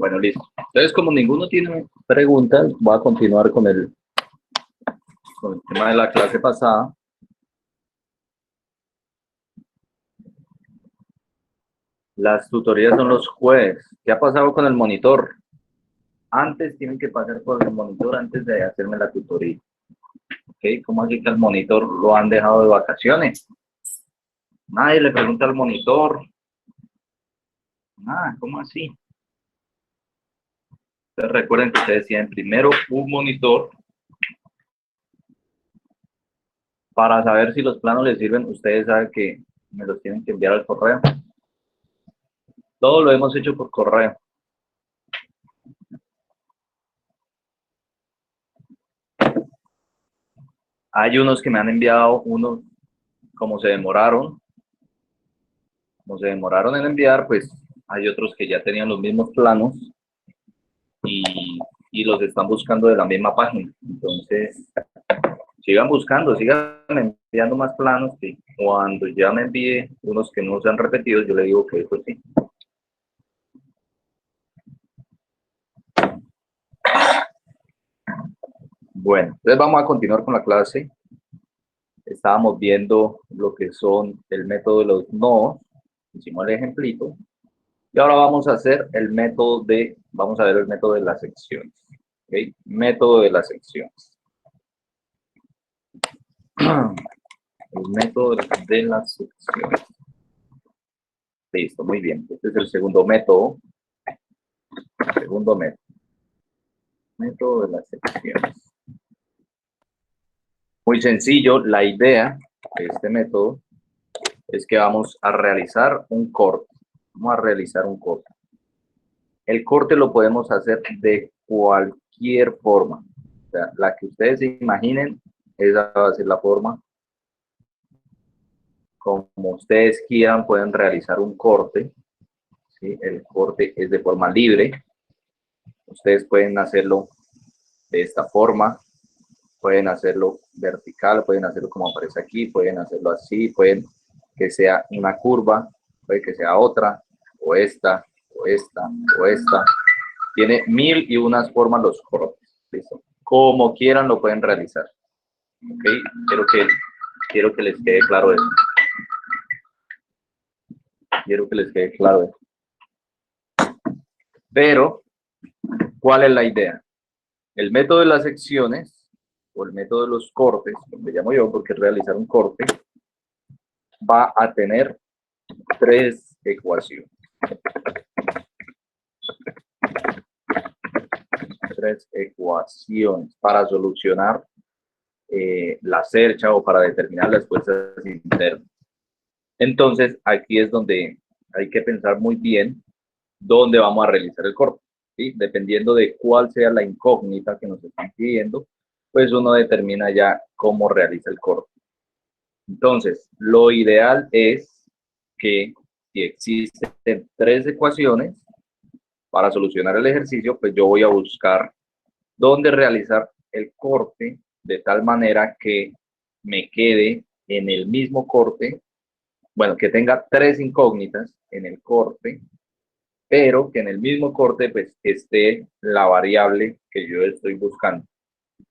Bueno, listo. Entonces, como ninguno tiene preguntas, voy a continuar con el tema de la clase pasada. Las tutorías son los jueves. ¿Qué ha pasado con el monitor? Antes tienen que pasar por el monitor antes de hacerme la tutoría. ¿Ok? ¿Cómo así que el monitor lo han dejado de vacaciones? Nadie le pregunta al monitor. Nada, ¿cómo así? Entonces recuerden que ustedes tienen primero un monitor. Para saber si los planos les sirven, ustedes saben que me los tienen que enviar al correo. Todo lo hemos hecho por correo. Hay unos que me han enviado, unos como se demoraron en enviar, pues hay otros que ya tenían los mismos planos y los están buscando de la misma página. Entonces, sigan buscando, sigan enviando más planos, que cuando ya me envíe unos que no se han repetido, yo le digo que eso sí. Bueno, entonces vamos a continuar con la clase. Estábamos viendo lo que son el método de los nodos, hicimos el ejemplito, y ahora vamos a hacer el método de, vamos a ver el método de las secciones. ¿Okay? Método de las secciones. El método de las secciones. Listo, muy bien. Este es el segundo método. Segundo método. Método de las secciones. Muy sencillo, la idea de este método es que vamos a realizar un corte. Vamos a realizar un corte. El corte lo podemos hacer de cualquier forma. O sea, la que ustedes se imaginen, esa va a ser la forma. Como ustedes quieran, pueden realizar un corte. ¿Sí? El corte es de forma libre. Ustedes pueden hacerlo de esta forma. Pueden hacerlo vertical, pueden hacerlo como aparece aquí, pueden hacerlo así, pueden que sea una curva, puede que sea otra, o esta, o esta, o esta. Tiene 1001 formas los cortes. ¿Listo? Como quieran lo pueden realizar. ¿Ok? Quiero que les quede claro eso. Quiero que les quede claro eso. Pero, ¿cuál es la idea? El método de las secciones, o el método de los cortes, como le llamo yo, porque es realizar un corte, va a tener 3 ecuaciones. 3 ecuaciones para solucionar la cercha o para determinar las fuerzas internas. Entonces, aquí es donde hay que pensar muy bien dónde vamos a realizar el corte. ¿Sí? Dependiendo de cuál sea la incógnita que nos están pidiendo, pues uno determina ya cómo realiza el corte. Entonces, lo ideal es que si existen 3 ecuaciones para solucionar el ejercicio, pues yo voy a buscar dónde realizar el corte de tal manera que me quede en el mismo corte, bueno, que tenga 3 incógnitas en el corte, pero que en el mismo corte pues esté la variable que yo estoy buscando.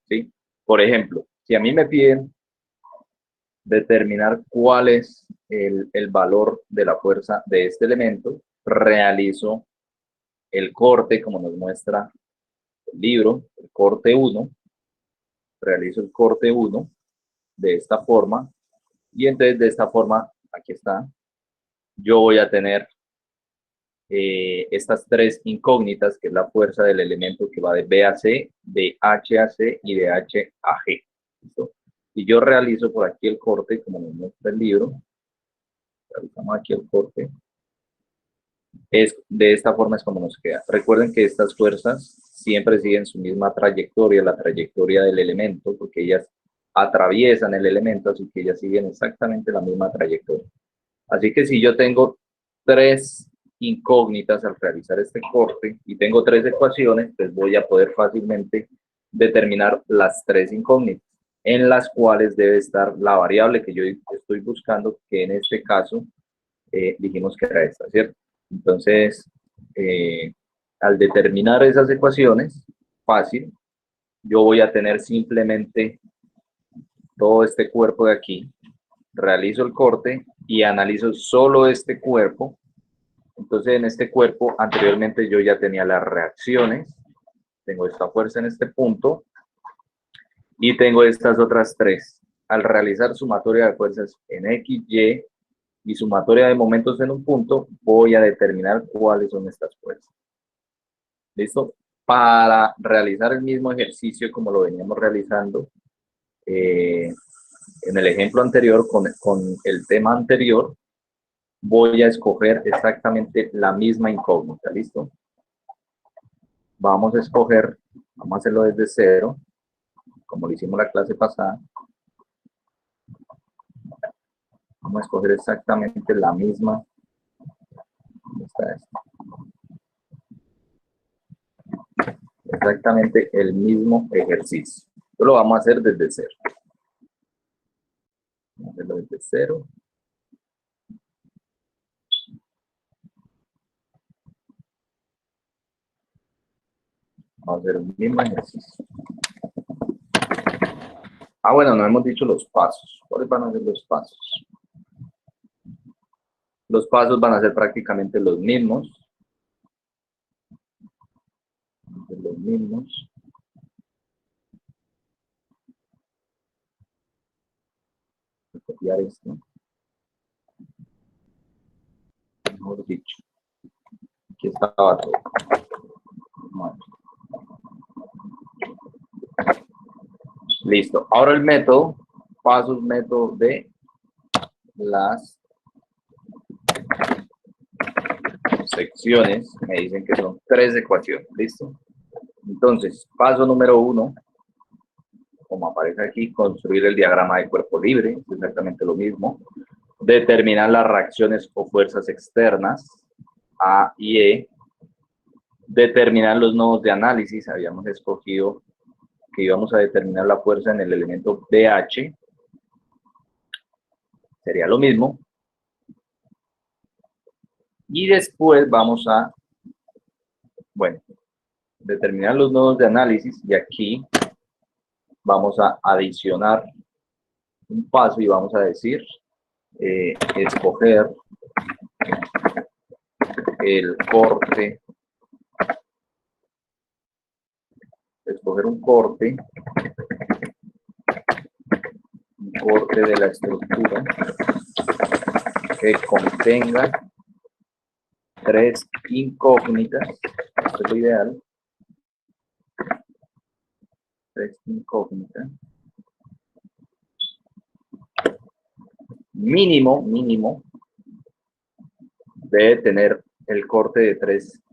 ¿Sí? Por ejemplo, si a mí me piden determinar cuál es el valor de la fuerza de este elemento, realizo el corte como nos muestra el libro, el corte 1, realizo el corte 1 de esta forma y entonces de esta forma, aquí está, yo voy a tener estas 3 incógnitas, que es la fuerza del elemento que va de B a C, de H a C y de H a G. ¿Listo? Y yo realizo por aquí el corte, como nos muestra el libro. Realizamos aquí el corte. De esta forma es como nos queda. Recuerden que estas fuerzas siempre siguen su misma trayectoria, la trayectoria del elemento, porque ellas atraviesan el elemento, así que ellas siguen exactamente la misma trayectoria. Así que si yo tengo 3 incógnitas al realizar este corte y tengo 3 ecuaciones, pues voy a poder fácilmente determinar las 3 incógnitas, en las cuales debe estar la variable que yo estoy buscando, que en este caso dijimos que era esta, ¿cierto? Entonces, al determinar esas ecuaciones, fácil, yo voy a tener simplemente todo este cuerpo de aquí, realizo el corte y analizo solo este cuerpo. Entonces en este cuerpo anteriormente yo ya tenía las reacciones, tengo esta fuerza en este punto y tengo estas otras tres. Al realizar sumatoria de fuerzas en X, Y y sumatoria de momentos en un punto, voy a determinar cuáles son estas fuerzas. ¿Listo? Para realizar el mismo ejercicio como lo veníamos realizando en el ejemplo anterior, con el tema anterior, voy a escoger exactamente la misma incógnita. ¿Listo? Vamos a escoger, vamos a hacerlo desde cero, como lo hicimos la clase pasada. Vamos a escoger exactamente la misma. ¿Dónde está esto? Exactamente el mismo ejercicio. Esto lo vamos a hacer desde cero. Vamos a hacerlo desde cero. Vamos a hacer el mismo ejercicio. Ah, bueno, no hemos dicho los pasos. ¿Cuáles van a ser los pasos? Los pasos van a ser prácticamente los mismos. Los mismos. Voy a copiar esto. Mejor dicho. Aquí estaba todo. Bueno. Listo. Ahora el método. Pasos, método de las secciones. Me dicen que son 3 ecuaciones. ¿Listo? Entonces, paso número 1, como aparece aquí, construir el diagrama de cuerpo libre, es exactamente lo mismo. Determinar las reacciones o fuerzas externas, A y E. Determinar los nodos de análisis, habíamos escogido que íbamos a determinar la fuerza en el elemento BH. Sería lo mismo. Y después vamos a, bueno, determinar los nodos de análisis y aquí vamos a adicionar un paso y vamos a decir escoger el corte, escoger un corte de la estructura que contenga 3 incógnitas, esto es lo ideal, 3 incógnitas, mínimo, debe tener el corte de 3,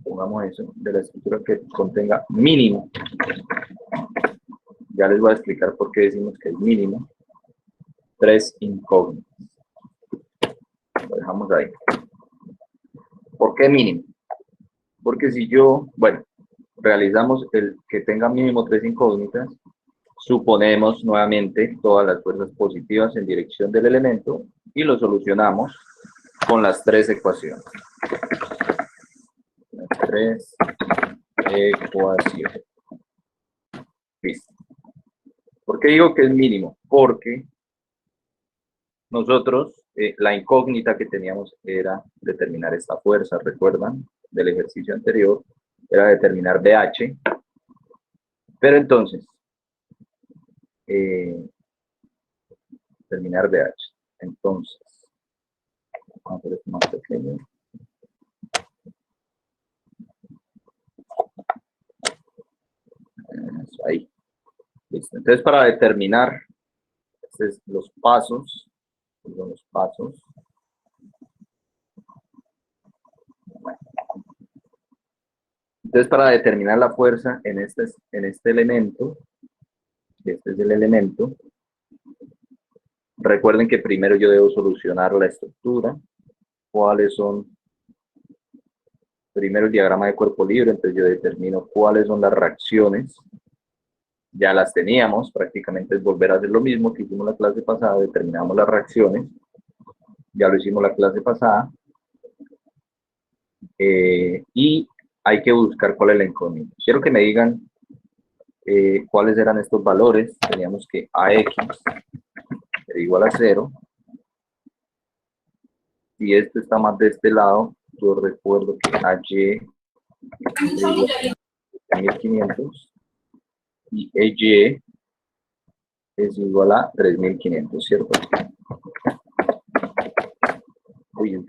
pongamos eso, de la estructura que contenga mínimo, ya les voy a explicar por qué decimos que es mínimo, 3 incógnitas, lo dejamos ahí. ¿Por qué mínimo? Porque si yo, bueno, realizamos el que tenga mínimo 3 incógnitas, suponemos nuevamente todas las fuerzas positivas en dirección del elemento y lo solucionamos con las 3 ecuaciones. Las 3 ecuaciones. Listo. ¿Por qué digo que es mínimo? Porque nosotros, la incógnita que teníamos era determinar esta fuerza, ¿recuerdan? Del ejercicio anterior, era determinar BH. Pero entonces, determinar BH. Entonces, vamos a hacer esto más pequeño. Eso, ahí. Listo. Entonces, para determinar los pasos, son los pasos. Bueno. Entonces, para determinar la fuerza en este elemento, este es el elemento, recuerden que primero yo debo solucionar la estructura, cuáles son, primero el diagrama de cuerpo libre, entonces yo determino cuáles son las reacciones, ya las teníamos, prácticamente es volver a hacer lo mismo que hicimos la clase pasada, determinamos las reacciones, ya lo hicimos la clase pasada, y hay que buscar cuál es la incógnita. Quiero que me digan cuáles eran estos valores. Teníamos que AX era igual a 0. Si esto está más de este lado, yo recuerdo que AY es igual a 1500 y EY es igual a 3500, ¿cierto? Uy,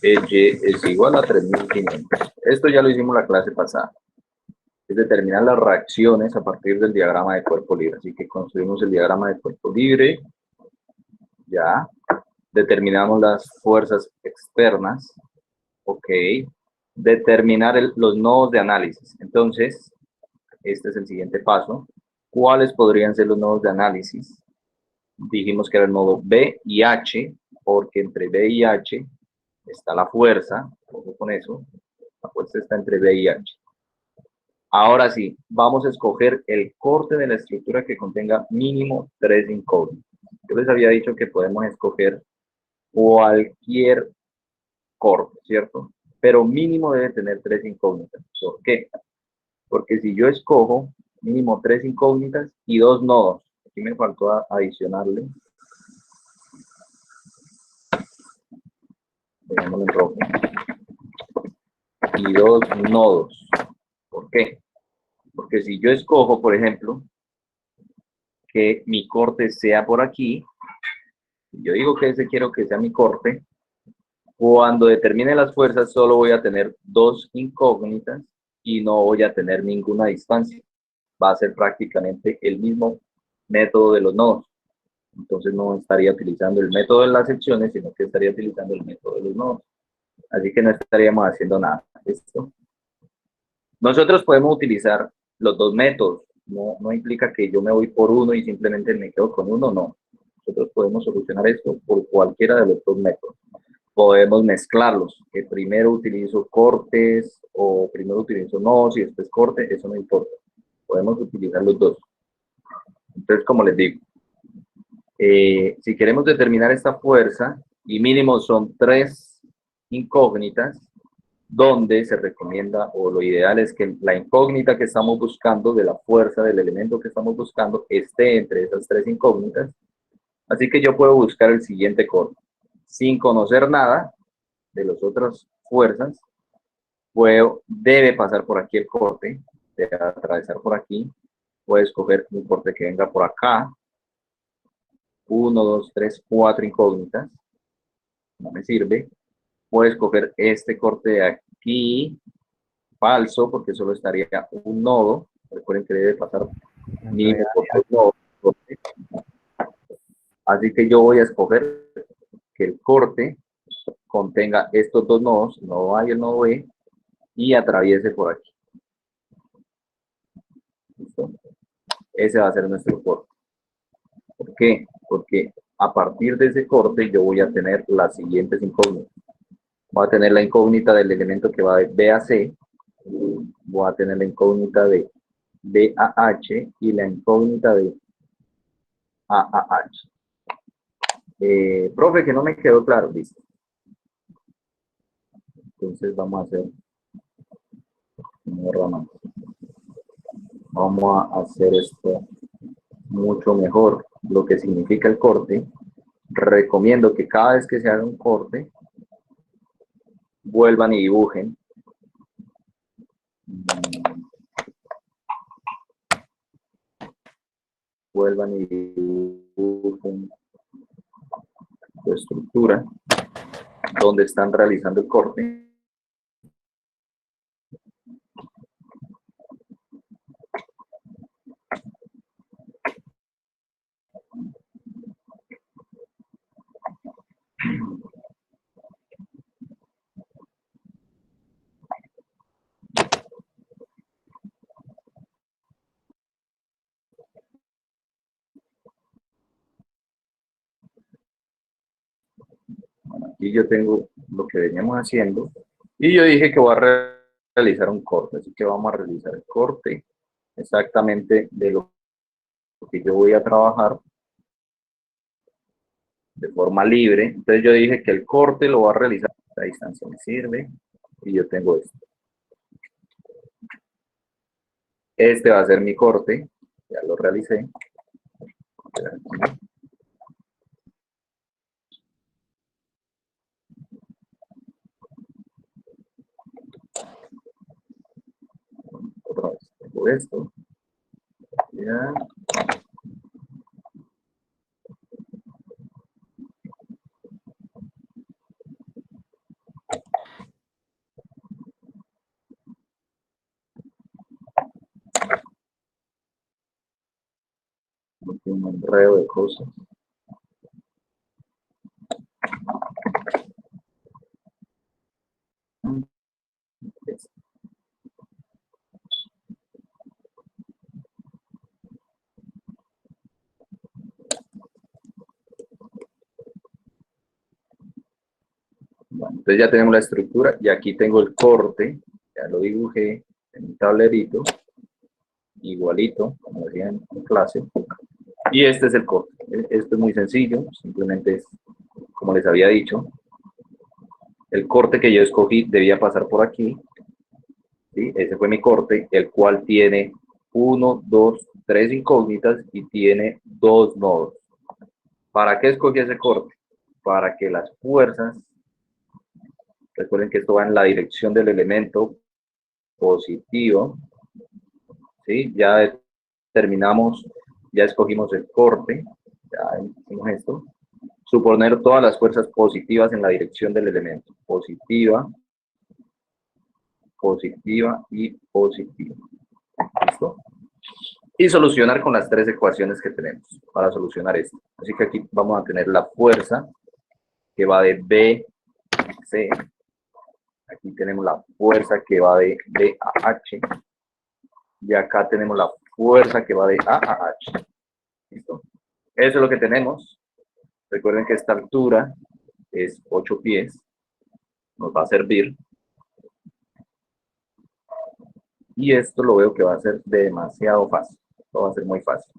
EY es igual a 3500. Esto ya lo hicimos la clase pasada. Es determinar las reacciones a partir del diagrama de cuerpo libre. Así que construimos el diagrama de cuerpo libre. Ya. Determinamos las fuerzas externas. Ok. Determinar los nodos de análisis. Entonces, este es el siguiente paso. ¿Cuáles podrían ser los nodos de análisis? Dijimos que era el nodo B y H, porque entre B y H está la fuerza. Ojo con eso. La fuerza está entre B y H. Ahora sí, vamos a escoger el corte de la estructura que contenga mínimo 3 incógnitas. Yo les había dicho que podemos escoger cualquier corte, ¿cierto? Pero mínimo debe tener 3 incógnitas. ¿Por qué? Porque si yo escojo mínimo 3 incógnitas y 2 nodos, aquí me faltó adicionarle, dejémoslo en rojo, y 2 nodos. ¿Por qué? Porque si yo escojo, por ejemplo, que mi corte sea por aquí, yo digo que ese quiero que sea mi corte, cuando determine las fuerzas solo voy a tener 2 incógnitas y no voy a tener ninguna distancia. Va a ser prácticamente el mismo método de los nodos. Entonces no estaría utilizando el método de las secciones, sino que estaría utilizando el método de los nodos. Así que no estaríamos haciendo nada. ¿Listo? Nosotros podemos utilizar los dos métodos. No implica que yo me voy por uno y simplemente me quedo con uno, no. Nosotros podemos solucionar esto por cualquiera de los dos métodos. Podemos mezclarlos, que primero utilizo cortes o primero utilizo nodos y después corte, eso no importa. Podemos utilizar los dos. Entonces, como les digo, si queremos determinar esta fuerza, y mínimo son 3 incógnitas, donde se recomienda, o lo ideal es que la incógnita que estamos buscando, de la fuerza del elemento que estamos buscando, esté entre esas 3 incógnitas. Así que yo puedo buscar el siguiente corte. Sin conocer nada de las otras fuerzas, debe pasar por aquí el corte, debe atravesar por aquí, puedo escoger un corte que venga por acá, 1, 2, 3, 4 incógnitas, no me sirve, puedo escoger este corte de aquí, falso, porque solo estaría un nodo, recuerden que debe pasar mínimo por 2 nodos, así que yo voy a escoger que el corte contenga estos 2 nodos, el nodo A y el nodo B, y atraviese por aquí. ¿Listo? Ese va a ser nuestro corte. ¿Por qué? Porque a partir de ese corte yo voy a tener las siguientes incógnitas. Voy a tener la incógnita del elemento que va de B a C, voy a tener la incógnita de B a H y la incógnita de A a H. Profe, que no me quedó claro, listo. Entonces vamos a hacer vamos a hacer esto mucho mejor, lo que significa el corte. Recomiendo que cada vez que se haga un corte, vuelvan y dibujen. Vuelvan y dibujen su estructura donde están realizando el corte. Aquí yo tengo lo que veníamos haciendo y yo dije que voy a realizar un corte, así que vamos a realizar el corte exactamente de lo que yo voy a trabajar de forma libre. Entonces yo dije que el corte lo voy a realizar La distancia me sirve. Y yo tengo esto. Este va a ser mi corte. Ya lo realicé. Otra vez. Tengo esto. Ya. Un enredo de cosas. Bueno, entonces ya tenemos la estructura y aquí tengo el corte, ya lo dibujé en un tablerito, igualito, como decía en clase, y este es el corte. Esto es muy sencillo, simplemente es, como les había dicho, el corte que yo escogí debía pasar por aquí, ¿sí? Ese fue mi corte, el cual tiene 1, 2, 3 incógnitas y tiene 2 nodos. ¿Para qué escogí ese corte? Para que las fuerzas, recuerden que esto va en la dirección del elemento positivo, ¿sí? Ya terminamos, ya escogimos el corte, ya hicimos esto. Suponer todas las fuerzas positivas en la dirección del elemento. Positiva, positiva y positiva. ¿Listo? Y solucionar con las 3 ecuaciones que tenemos para solucionar esto. Así que aquí vamos a tener la fuerza que va de B a C. Aquí tenemos la fuerza que va de B a H. Y acá tenemos la fuerza que va de A a H. ¿Listo? Eso es lo que tenemos. Recuerden que esta altura es 8 pies. Nos va a servir. Y esto lo veo que va a ser demasiado fácil. Esto va a ser muy fácil.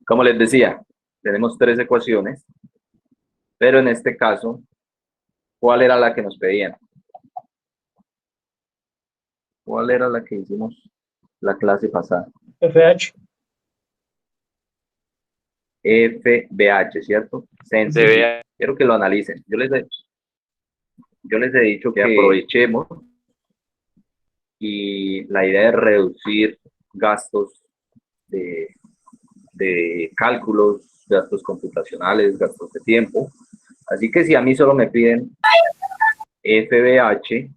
Como les decía, tenemos 3 ecuaciones. Pero en este caso, ¿cuál era la que nos pedían? ¿Cuál era la que hicimos la clase pasada? FH. FBH, ¿cierto? Sencillo. Quiero que lo analicen. Yo les he dicho que aprovechemos y la idea es reducir gastos de cálculos, gastos computacionales, gastos de tiempo. Así que si a mí solo me piden FBH,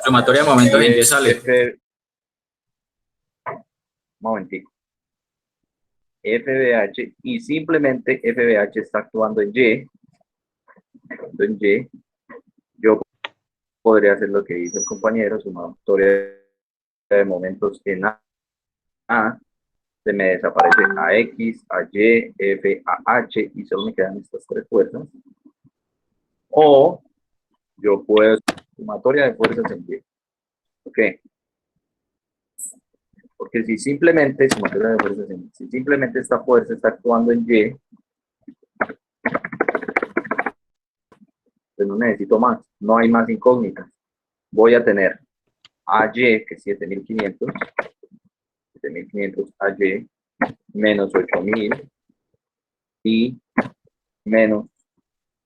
sumatoria de momentos en Y sale. Momentico. FBH y simplemente FBH está actuando en Y. Yo podría hacer lo que dice el compañero, sumatoria de momentos en A, se me desaparece a X, a Y, F, a H y solo me quedan estas 3 fuerzas. O yo puedo sumatoria de fuerzas en Y. ¿Ok? Porque si simplemente sumatoria de fuerzas en Y, si simplemente esta fuerza está actuando en Y, pues no necesito más, no hay más incógnitas. Voy a tener AY, que es 7500, 7500 AY, menos 8000 y menos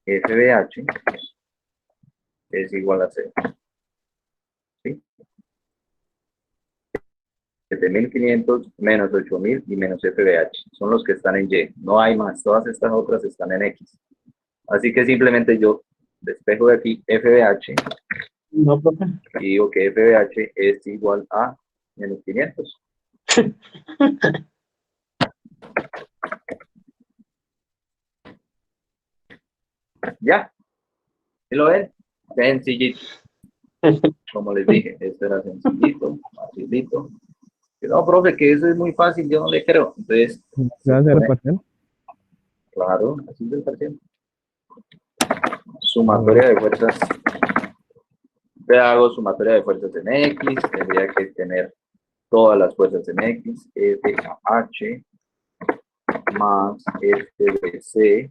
FBH es igual a 0. ¿Sí? 7500 menos 8000 y menos FBH son los que están en Y. No hay más, todas estas otras están en X. Así que simplemente yo despejo de aquí FBH No, profe. y digo que FBH es igual a menos 500. Ya, ¿sí lo ven? Sencillito. Como les dije, esto era sencillito, facilito. No, profe, que eso es muy fácil, yo no le creo. Entonces, ¿Se va a hacer el parcial? claro, así es el parcial. Sumatoria de fuerzas. Te hago sumatoria de fuerzas en X, tendría que tener todas las fuerzas en X, FH más FBC,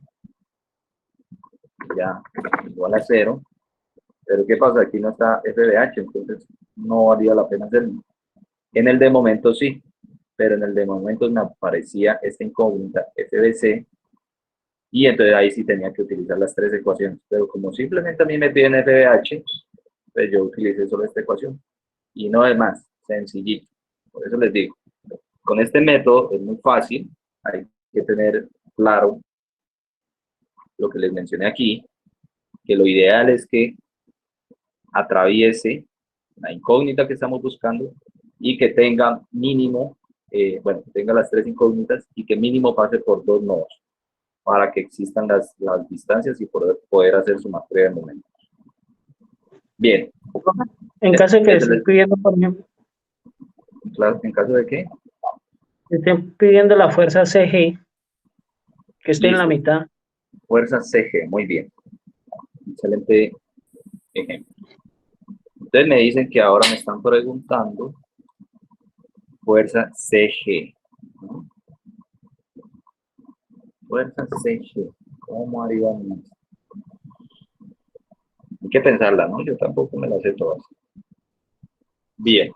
ya, igual a 0. Pero ¿qué pasa? Aquí no está f de h, entonces no valía la pena hacerlo. En el de momento sí, pero en el de momento me aparecía esta incógnita f de c, y entonces ahí sí tenía que utilizar las tres ecuaciones. Pero como simplemente a mí me piden f de h, pues yo utilicé solo esta ecuación. Y no es más, sencillito. Por eso les digo, con este método es muy fácil, hay que tener claro lo que les mencioné aquí, que lo ideal es que atraviese la incógnita que estamos buscando y que tenga mínimo, bueno, que tenga las tres incógnitas y que mínimo pase por dos nodos para que existan las distancias y poder hacer sumatoria de momentos. Bien. En caso de que le estén pidiendo, por ejemplo, Claro, ¿en caso de qué? le estén pidiendo la fuerza CG, que esté en la Listo. mitad. Fuerza CG, muy bien. Excelente ejemplo. Ustedes me dicen que ahora me están preguntando fuerza CG. ¿No? Fuerza CG. ¿Cómo haríamos? Hay que pensarla, ¿no? Yo tampoco me la sé todas. Bien.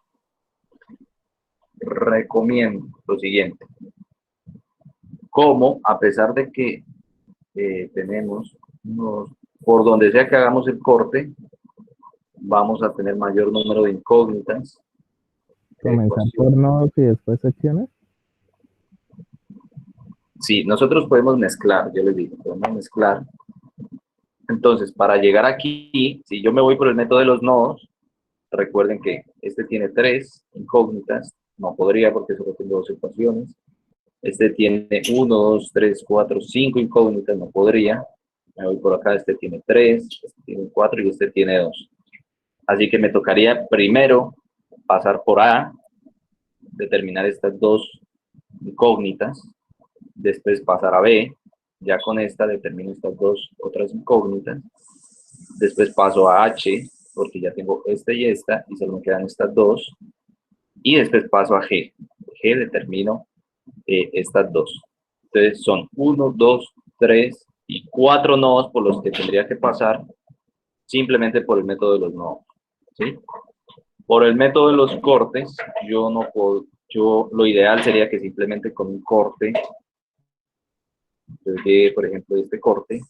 Recomiendo lo siguiente. Como a pesar de que tenemos por donde sea que hagamos el corte, vamos a tener mayor número de incógnitas. ¿Comenzar por nodos y después secciones? Sí, nosotros podemos mezclar, yo les digo, podemos mezclar. Entonces, para llegar aquí, si yo me voy por el método de los nodos, recuerden que este tiene tres incógnitas, no podría porque solo tengo dos ecuaciones. Este tiene 1, 2, 3, 4, 5 incógnitas, no podría. Me voy por acá, este tiene 3, este tiene 4 y este tiene 2. Así que me tocaría primero pasar por A, determinar estas dos incógnitas, después pasar a B, ya con esta determino estas dos otras incógnitas, después paso a H, porque ya tengo esta y esta, y solo me quedan estas dos, y después paso a G. G determino estas dos. Entonces son 1, 2, 3 y 4 nodos por los que tendría que pasar simplemente por el método de los nodos. ¿Sí? Por el método de los cortes, yo no puedo, lo ideal sería que simplemente con un corte, entonces, por ejemplo, este corte,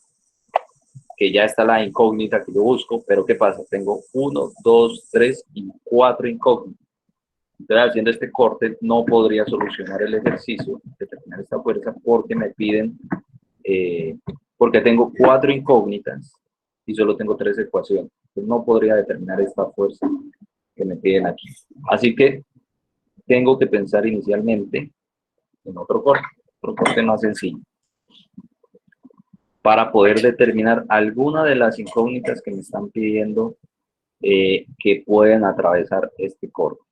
que ya está la incógnita que yo busco, pero ¿qué pasa? Tengo 1, 2, 3 y 4 incógnitas. Entonces, haciendo este corte, no podría solucionar el ejercicio, determinar esta fuerza, porque me piden, porque tengo 4 incógnitas y solo tengo 3 ecuaciones. Entonces, no podría determinar esta fuerza que me piden aquí. Así que tengo que pensar inicialmente en otro corte más sencillo, para poder determinar alguna de las incógnitas que me están pidiendo que pueden atravesar este corte.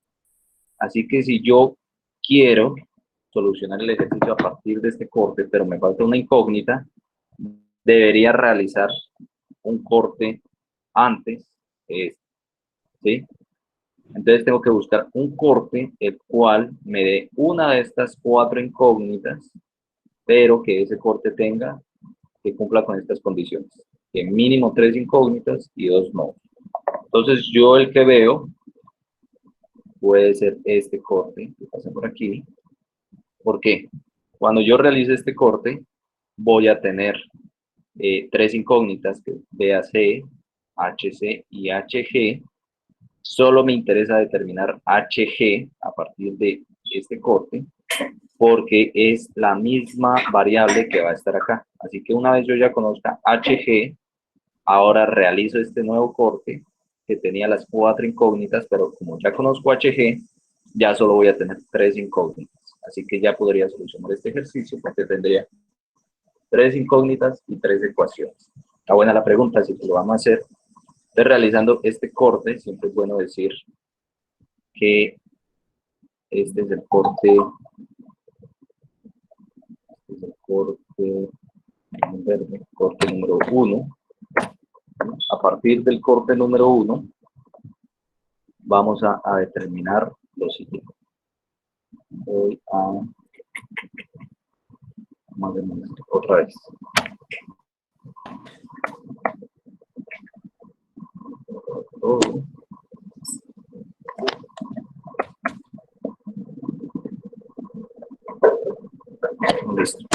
Así que si yo quiero solucionar el ejercicio a partir de este corte, pero me falta una incógnita, debería realizar un corte antes, ¿sí? Entonces tengo que buscar un corte el cual me dé una de estas 4 incógnitas, pero que ese corte tenga, que cumpla con estas condiciones, que mínimo 3 incógnitas y 2 no. Entonces yo el que veo puede ser este corte que pasa por aquí. ¿Por qué? Cuando yo realice este corte, voy a tener 3 incógnitas, que BAC, HC y HG. Solo me interesa determinar HG a partir de este corte, porque es la misma variable que va a estar acá. Así que una vez yo ya conozca HG, ahora realizo este nuevo corte que tenía las 4 incógnitas, pero como ya conozco HG, ya solo voy a tener 3 incógnitas. Así que ya podría solucionar este ejercicio porque tendría 3 incógnitas y 3 ecuaciones. Está buena la pregunta, si lo vamos a hacer. Entonces, realizando este corte, siempre es bueno decir que este es el corte, corte número 1. A partir del corte número 1, vamos a determinar lo siguiente. Voy a otra vez. todo. Listo.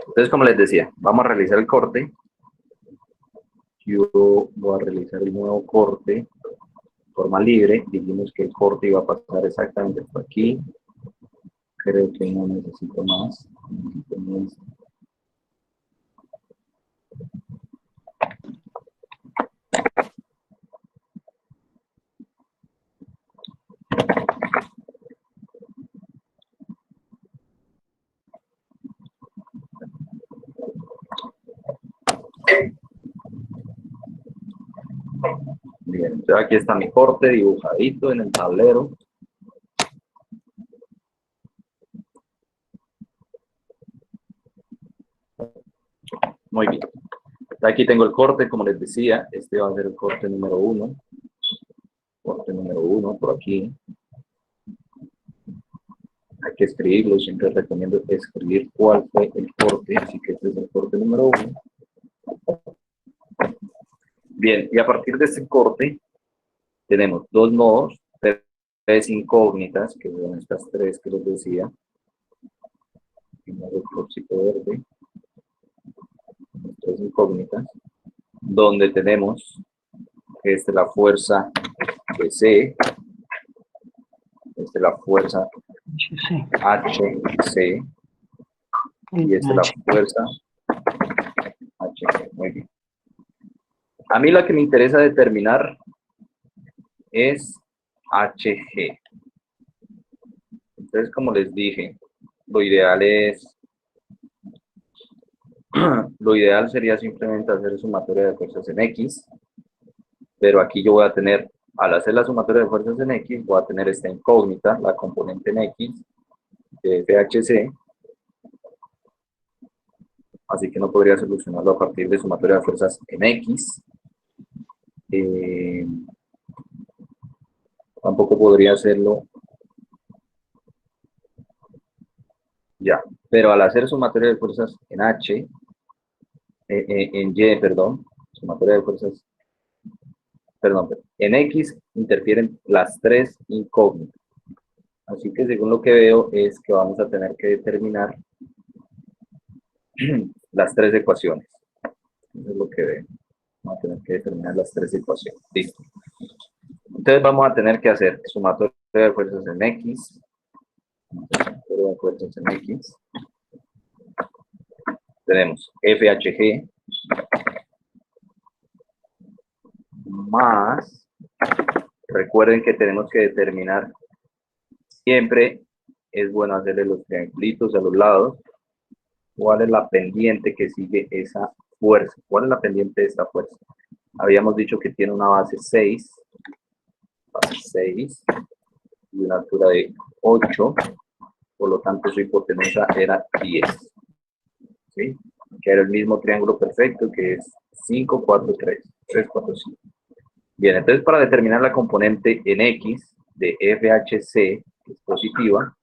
Entonces, como les decía, vamos a realizar el corte. Yo voy a realizar el nuevo corte de forma libre. Dijimos que el corte iba a pasar exactamente por aquí. Creo que no necesito más. Necesito más. Bien, entonces aquí está mi corte dibujadito en el tablero. Muy bien. Aquí tengo el corte, como les decía, este va a ser el corte número 1. Corte número 1 por aquí. Hay que escribirlo, siempre recomiendo escribir cuál fue el corte, así que este es el corte número 1. Bien, y a partir de este corte tenemos dos nodos, tres incógnitas, que son estas tres que les decía. Primero el código verde, tres incógnitas, donde tenemos la fuerza C, la fuerza HC, y esta es la fuerza HC. Muy bien. A mí la que me interesa determinar es HG. Entonces, como les dije, lo ideal sería simplemente hacer sumatoria de fuerzas en X, pero aquí yo voy a tener, al hacer la sumatoria de fuerzas en X, voy a tener esta incógnita, la componente en X, de FHC, así que no podría solucionarlo a partir de sumatoria de fuerzas en X. Tampoco podría hacerlo ya, pero al hacer sumatoria de fuerzas en H, en Y, perdón, sumatoria de fuerzas, perdón, en X interfieren las tres incógnitas. Así que según lo que veo es que vamos a tener que determinar las tres ecuaciones. Eso es lo que veo. Vamos a tener que determinar las tres ecuaciones. Listo. Entonces vamos a tener que hacer sumatoria de fuerzas en X. Sumatoria de fuerzas en X. Tenemos FHG más, recuerden que tenemos que determinar, siempre es bueno hacerle los triangulitos a los lados, cuál es la pendiente que sigue esa fuerza. ¿Cuál es la pendiente de esta fuerza? Habíamos dicho que tiene una base 6 y una altura de 8, por lo tanto su hipotenusa era 10. ¿Sí? Que era el mismo triángulo perfecto, que es 5, 4, 3, 3, 4, 5. Bien, entonces para determinar la componente en X de FHC, que es positiva,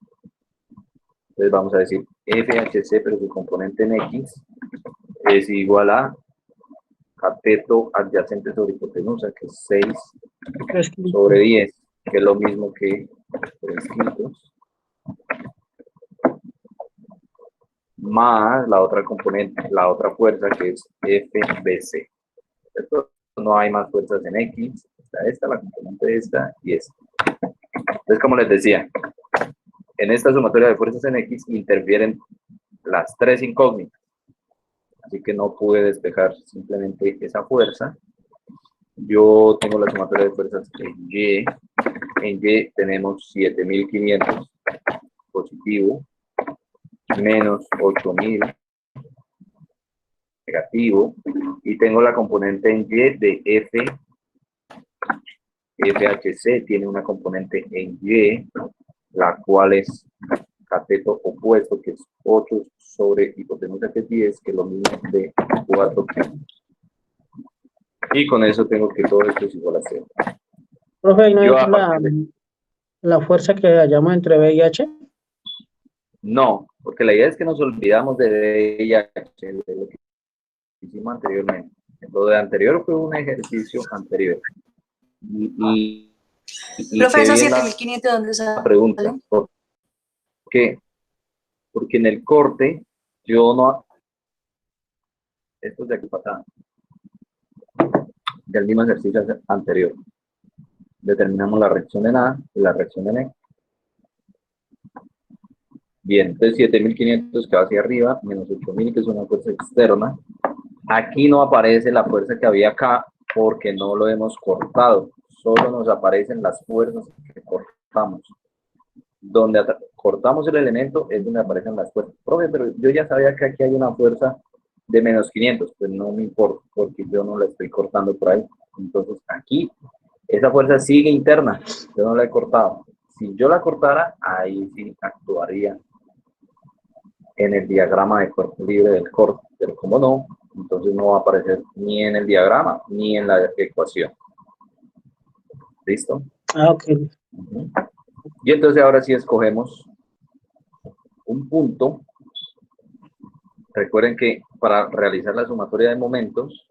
entonces vamos a decir FHC, pero su componente en X es igual a cateto adyacente sobre hipotenusa, que es 6 sobre 10, que es lo mismo que 3 quintos, más la otra componente, la otra fuerza, que es FBC. ¿Cierto? No hay más fuerzas en X, está esta, la componente de esta y esta. Entonces, como les decía, en esta sumatoria de fuerzas en X interfieren las tres incógnitas. Así que no pude despejar simplemente esa fuerza. Yo tengo la sumatoria de fuerzas en Y. En Y tenemos 7.500 positivo, menos 8.000 negativo, y tengo la componente en Y de FHC tiene una componente en Y, la cual es cateto opuesto, que es 8 sobre hipotenusa, que es 10, que es lo mismo de 4 quintos. Y con eso tengo que todo esto es igual a 0. Profe, ¿no es la fuerza que hallamos entre B y H? No, porque la idea es que nos olvidamos de B y H, de lo que hicimos anteriormente. Lo de anterior fue un ejercicio anterior. y Profe, esos qué bien 7500, ¿dónde la sale? pregunta. ¿Por qué? Porque en el corte yo no... Esto es de aquí para acá. Del mismo ejercicio anterior. Determinamos la reacción en A y la reacción en E. Bien, entonces 7500 que va hacia arriba, menos 8000 que es una fuerza externa. Aquí no aparece la fuerza que había acá porque no lo hemos cortado. Solo nos aparecen las fuerzas que cortamos. Donde cortamos el elemento es donde aparecen las fuerzas. Profe, pero yo ya sabía que aquí hay una fuerza de menos 500. Pues no me importa porque yo no la estoy cortando por ahí. Entonces aquí esa fuerza sigue interna. Yo no la he cortado. Si yo la cortara, ahí sí actuaría en el diagrama de cuerpo libre del corte, pero como no, entonces no va a aparecer ni en el diagrama ni en la ecuación. ¿Listo? Ah, ok. Y entonces ahora sí escogemos un punto. Recuerden que para realizar la sumatoria de momentos,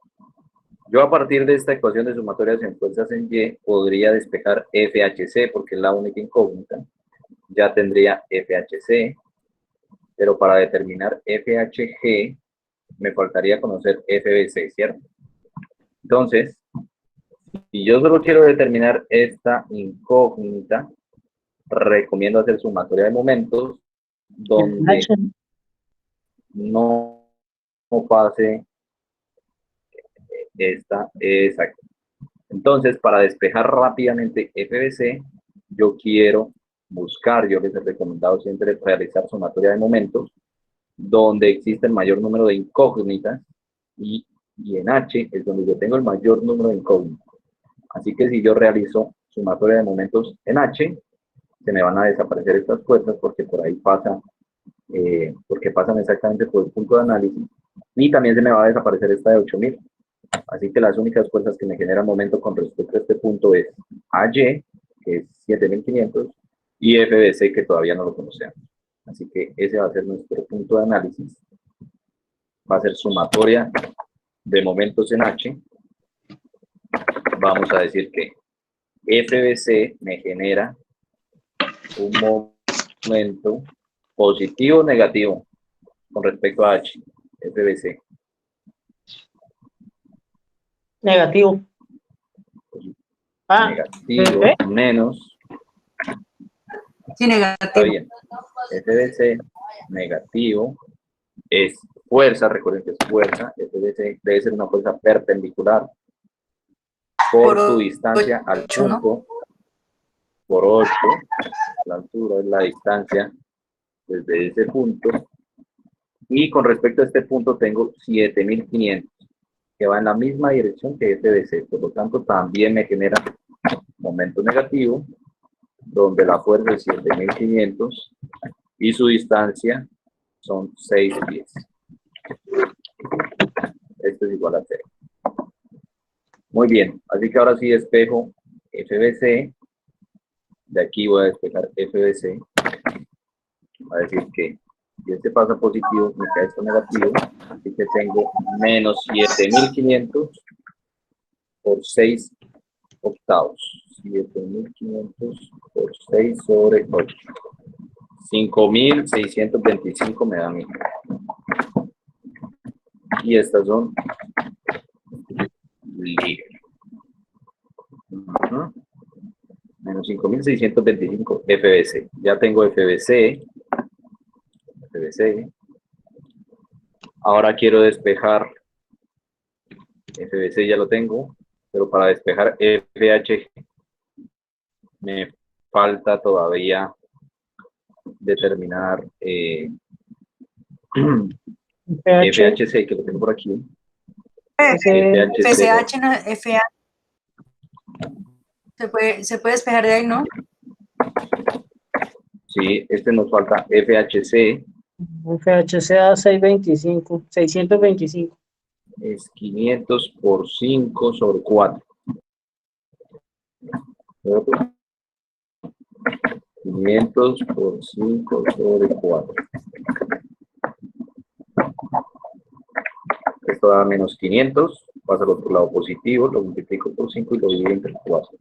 yo a partir de esta ecuación de sumatorias en fuerzas en Y podría despejar FHC porque es la única incógnita. Ya tendría FHC, pero para determinar FHG me faltaría conocer FBC, ¿cierto? Entonces, si yo solo quiero determinar esta incógnita, recomiendo hacer sumatoria de momentos donde no pase esta exacta. Entonces, para despejar rápidamente FBC, yo quiero buscar, yo les he recomendado siempre realizar sumatoria de momentos donde existe el mayor número de incógnitas y en H es donde yo tengo el mayor número de incógnitas. Así que si yo realizo sumatoria de momentos en H, se me van a desaparecer estas fuerzas porque por ahí pasa, porque pasan exactamente por el punto de análisis, y también se me va a desaparecer esta de 8000. Así que las únicas fuerzas que me generan momento con respecto a este punto es AY, que es 7500, y FBC, que todavía no lo conocemos. Así que ese va a ser nuestro punto de análisis. Va a ser sumatoria de momentos en H. Vamos a decir que FBC me genera un momento positivo o negativo con respecto a H. FBC. Negativo. Negativo menos. Sí, negativo. Está bien. FBC negativo es fuerza, recuerden que es fuerza. FBC debe ser una fuerza perpendicular por su distancia al punto, ¿no? Por 8, la altura es la distancia desde ese punto. Y con respecto a este punto tengo 7500, que va en la misma dirección que FBC. Por lo tanto, también me genera momento negativo, donde la fuerza es 7500 y su distancia son 6 pies. Esto es igual a 0. Muy bien, así que ahora sí despejo FBC. De aquí voy a despejar FBC. Va a decir que si este pasa positivo, me queda esto negativo. Así que tengo menos 7500 por 6 octavos. 7500 por 6 sobre 8. 5625 me da a mí. Y estas son libres. Menos 5625 FBC. Ya tengo FBC. Ahora quiero despejar FBC, ya lo tengo, pero para despejar FHG me falta todavía determinar FHC, que lo tengo por aquí. FCH, no, FA. Se puede despejar de ahí, ¿no? Sí, nos falta FHC. FHC da 625, 625. Es 500 por 5 sobre 4. 500 por 5 sobre 4. Esto da menos 500. pasa al otro lado positivo, lo multiplico por 5 y lo divido entre 4.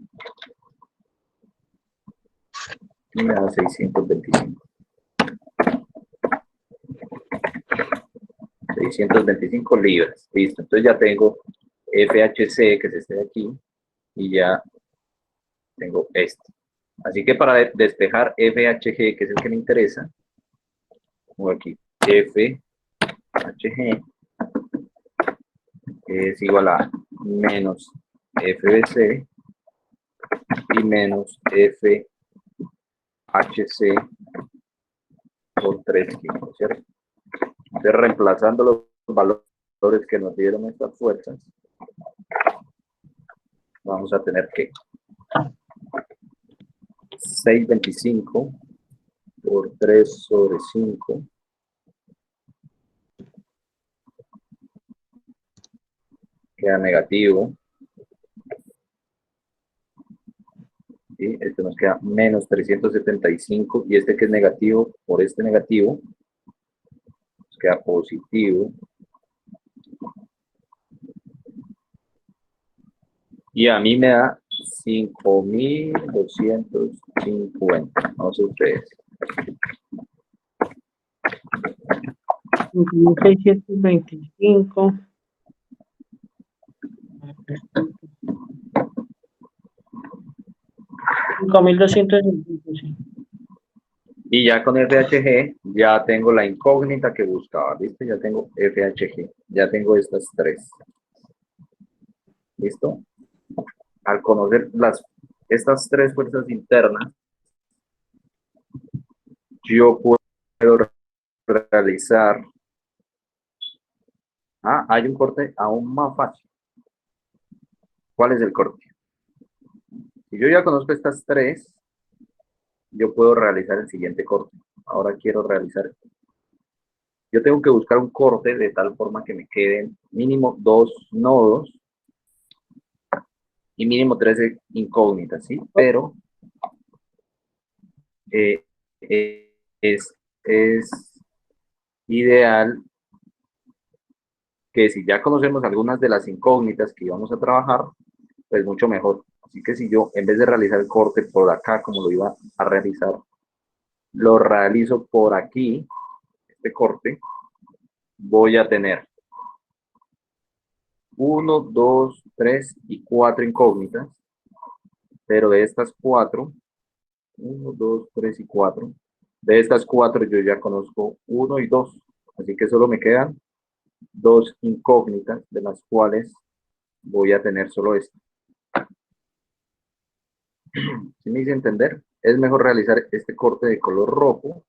Y me da 625. 625 libras. Listo. Entonces ya tengo FHC, que es este de aquí, y ya tengo este. Así que para despejar FHG, que es el que me interesa, pongo aquí FHG es igual a menos FBC y menos FHC por 3,5, ¿cierto? Entonces, reemplazando los valores que nos dieron estas fuerzas, vamos a tener que 625 por 3/5 queda negativo. ¿Sí? Este nos queda menos 375 y este que es negativo por este negativo nos queda positivo. Y a mí me da 5.250. No sé ustedes. 5.625. $5.250, Y ya con FHG ya tengo la incógnita que buscaba. ¿Viste? Ya tengo FHG. Ya tengo estas tres. ¿Listo? Al conocer estas tres fuerzas internas, yo puedo realizar... hay un corte aún más fácil. ¿Cuál es el corte? Si yo ya conozco estas tres, yo puedo realizar el siguiente corte. Ahora quiero realizar... Yo tengo que buscar un corte de tal forma que me queden mínimo 2 nodos y mínimo 13 incógnitas, ¿sí? Pero es ideal que si ya conocemos algunas de las incógnitas que íbamos a trabajar, pues mucho mejor. Así que si yo, en vez de realizar el corte por acá, como lo iba a realizar, lo realizo por aquí, este corte, voy a tener 1, 2, 3 y 4 incógnitas, pero de estas 4, 1, 2, 3 y 4, de estas 4 yo ya conozco 1 y 2, así que solo me quedan 2 incógnitas, de las cuales voy a tener solo esta. ¿Sí me hice entender? Es mejor realizar este corte de color rojo,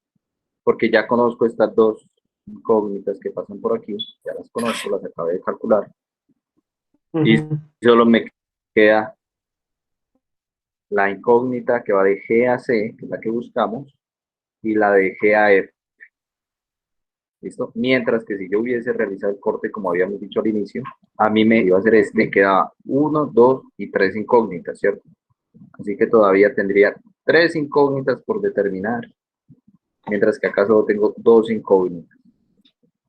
porque ya conozco estas 2 incógnitas que pasan por aquí, ya las conozco, las acabé de calcular, y solo me queda la incógnita que va de G a C, que es la que buscamos, y la de G a F. ¿Listo? Mientras que si yo hubiese realizado el corte, como habíamos dicho al inicio, a mí me iba a hacer me quedaba 1, 2 y 3 incógnitas, ¿cierto? Así que todavía tendría 3 incógnitas por determinar, mientras que acá solo tengo 2 incógnitas.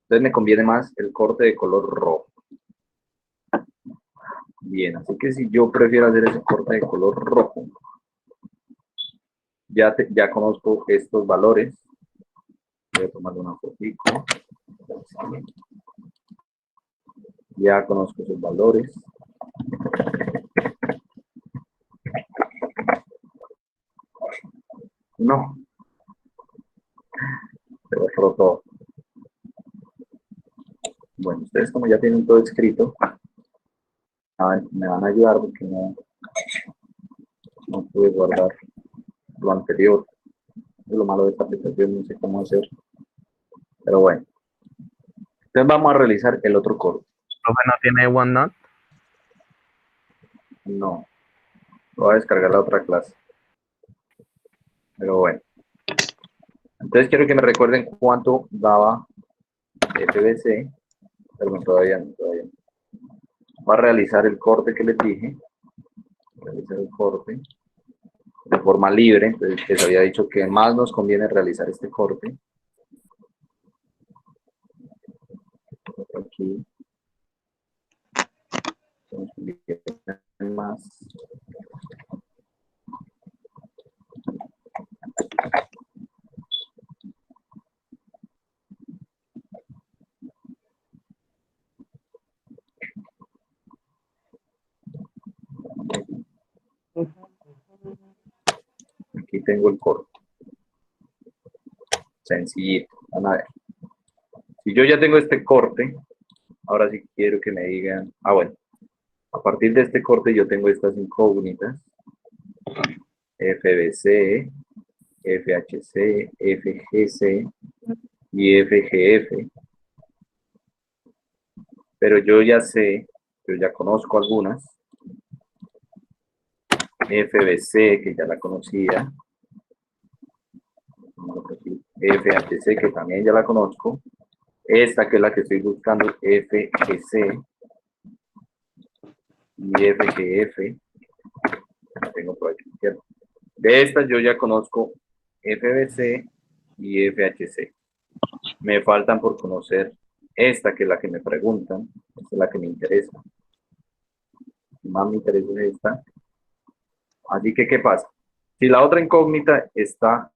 Entonces me conviene más el corte de color rojo. Bien, así que si yo prefiero hacer ese corte de color rojo, ya conozco estos valores. Voy a tomar una fotito. Ya conozco esos valores. No. Se borró todo. Bueno, ustedes como ya tienen todo escrito, me van a ayudar porque no pude guardar lo anterior. Es lo malo de esta aplicación, no sé cómo hacer. Pero bueno. Entonces vamos a realizar el otro corte. ¿Profe no tiene OneNote? No. Voy a descargar la otra clase. Pero bueno. Entonces quiero que me recuerden cuánto daba FBC. Perdón, todavía no. Voy a realizar el corte que les dije. Realizar el corte de forma libre. Entonces les había dicho que más nos conviene realizar este corte. Aquí. más aquí tengo el corte. Sencillito. Van a ver. Si yo ya tengo este corte, ahora sí quiero que me digan, bueno, a partir de este corte yo tengo estas incógnitas, FBC, FHC, FGC y FGF, pero yo ya sé, yo ya conozco algunas, FBC, que ya la conocía, FHC, que también ya la conozco, esta que es la que estoy buscando, FGC y FGF, la tengo por aquí, ¿cierto? De estas yo ya conozco FBC y FHC. Me faltan por conocer esta, que es la que me preguntan, esta es la que me interesa. Más me interesa esta. Así que, ¿qué pasa? Si la otra incógnita está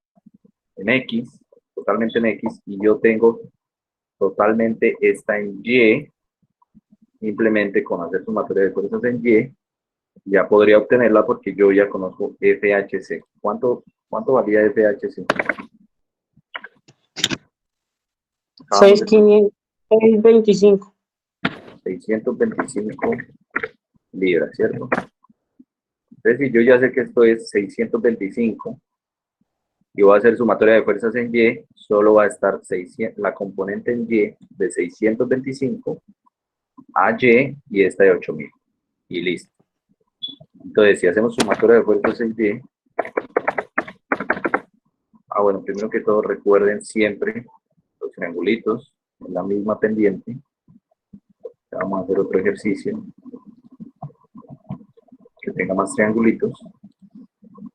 en X, totalmente en X, y yo tengo totalmente esta en Y, simplemente con hacer sumatoria de fuerzas en Y, ya podría obtenerla porque yo ya conozco FHC. ¿Cuánto valía FHC? 625. 625 libras, ¿cierto? Entonces, si yo ya sé que esto es 625 y voy a hacer sumatoria de fuerzas en Y, solo va a estar 600, la componente en Y de 625 a Y esta de 8000. Y listo. Entonces, si hacemos sumatoria de fuerzas en Y, bueno, primero que todo recuerden siempre los triangulitos en la misma pendiente. Vamos a hacer otro ejercicio que tenga más triangulitos.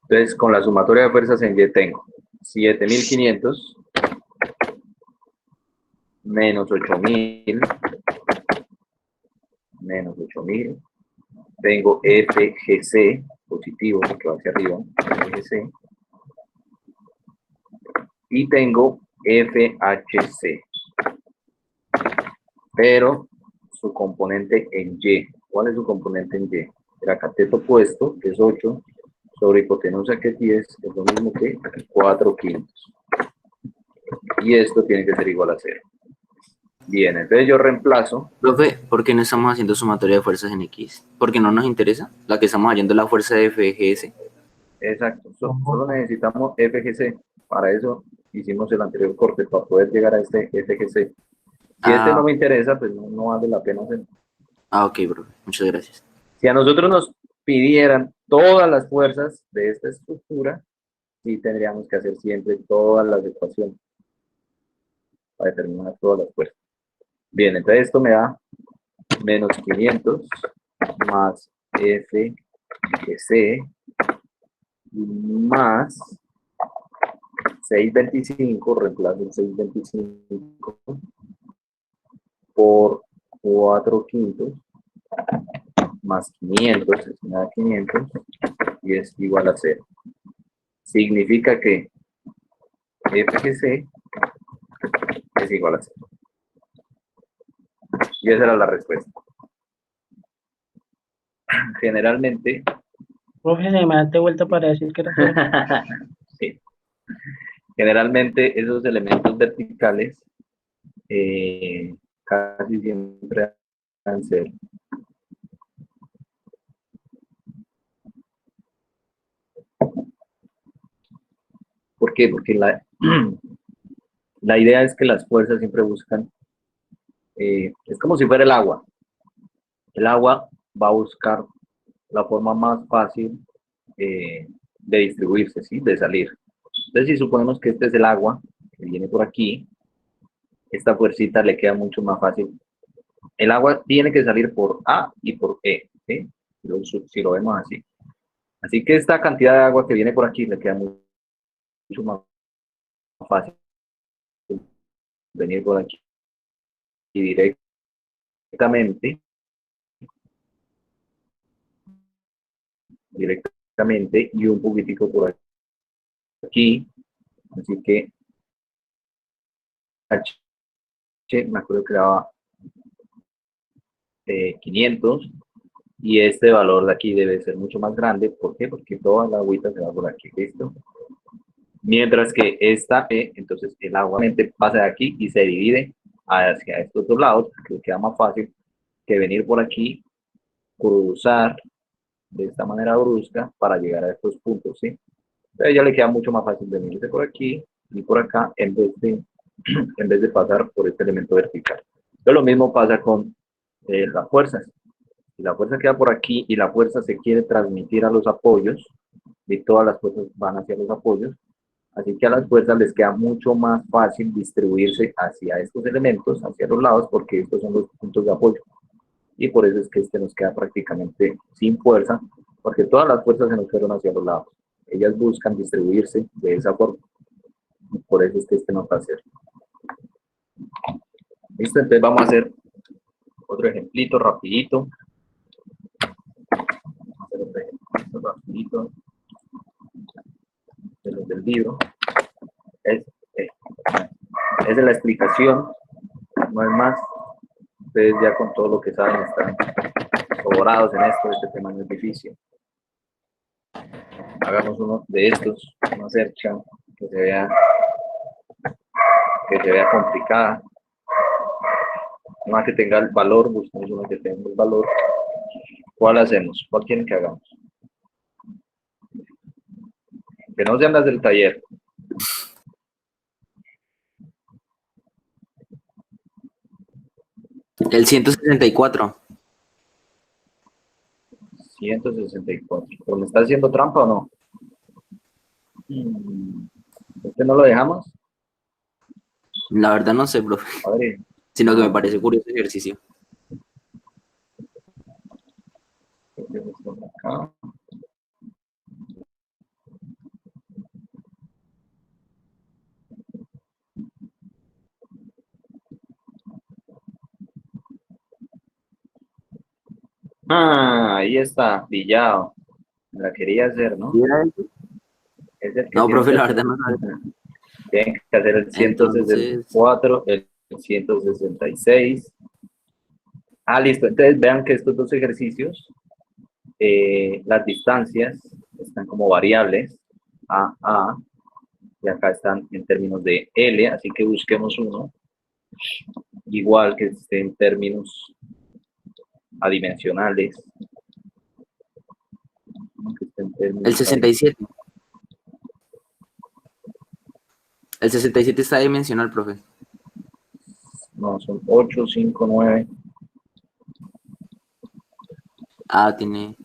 Entonces, con la sumatoria de fuerzas en Y tengo 7500 menos 8000 menos 8000. Tengo FGC positivo porque va hacia arriba, FGC. Y tengo FHC, pero su componente en Y. ¿Cuál es su componente en Y? El cateto opuesto, que es 8, sobre hipotenusa, que es 10, es lo mismo que 4 quintos. Y esto tiene que ser igual a 0. Bien, entonces yo reemplazo. Profe, ¿por qué no estamos haciendo sumatoria de fuerzas en X? ¿Porque no nos interesa? La que estamos hallando es la fuerza de FGS. Exacto, solo necesitamos FGC. Para eso hicimos el anterior corte, para poder llegar a este FGC. Si este no me interesa, pues no vale la pena hacerlo. Ok, profe, muchas gracias. Si a nosotros nos pidieran todas las fuerzas de esta estructura, sí tendríamos que hacer siempre todas las ecuaciones para determinar todas las fuerzas. Bien, entonces esto me da menos 500 más FGC más 625, reemplazo el 625 por 4 quintos más 500, es nada 500, y es igual a 0. Significa que FGC es igual a 0. Y esa era la respuesta. Generalmente... Profe, se me da de vuelta para decir que era sí. Generalmente esos elementos verticales casi siempre van a ser ¿por qué? Porque la idea es que las fuerzas siempre buscan, es como si fuera el agua. El agua va a buscar la forma más fácil de distribuirse, ¿sí? De salir. Entonces, si suponemos que este es el agua, que viene por aquí, esta fuercita le queda mucho más fácil. El agua tiene que salir por A y por E, ¿sí? Si lo vemos así. Así que esta cantidad de agua que viene por aquí le queda mucho más fácil venir por aquí y directamente directamente y un poquitico por aquí. Así que H, me acuerdo que daba 500 y este valor de aquí debe ser mucho más grande. ¿Por qué? Porque toda la agüita se va por aquí, ¿listo? Mientras que esta P, entonces el agua pasa de aquí y se divide hacia estos dos lados, que queda más fácil que venir por aquí, cruzar de esta manera brusca para llegar a estos puntos, ¿sí? Entonces ya le queda mucho más fácil venirse por aquí y por acá en vez de pasar por este elemento vertical. Entonces lo mismo pasa con las fuerzas. Si la fuerza queda por aquí y la fuerza se quiere transmitir a los apoyos, y todas las fuerzas van hacia los apoyos, así que a las fuerzas les queda mucho más fácil distribuirse hacia estos elementos, hacia los lados, porque estos son los puntos de apoyo. Y por eso es que este nos queda prácticamente sin fuerza, porque todas las fuerzas se nos fueron hacia los lados. Ellas buscan distribuirse de esa forma. Y por eso es que este nos va a hacer. ¿Listo? Entonces vamos a hacer otro ejemplito rapidito. Vamos a hacer otro ejemplito rapidito de los del libro. Esa es la explicación, no es más. Ustedes ya con todo lo que saben están sobrados en esto. Este tema no es difícil. Hagamos uno de estos, una cercha que se vea complicada, una que tenga el valor. Buscamos uno que tenga el valor. ¿Cuál hacemos? ¿Cuál quieren que hagamos? Que no sean las del taller. El 164. 164. ¿Pero me está haciendo trampa o no? ¿Este no lo dejamos? La verdad no sé, profe. A ver. Sino que me parece curioso el ejercicio. Acá. Ahí está, pillado. Me la quería hacer, ¿no? Es el que No, tiene profe, que la hacer. verdad no sabe. Tienen que hacer el 164, el 166. Listo. Entonces vean que estos dos ejercicios, las distancias están como variables, A, y acá están en términos de L, así que busquemos uno igual que esté en términos adimensionales. El 67. El 67 está dimensional, profe. No, son 8, 5, 9. Tiene.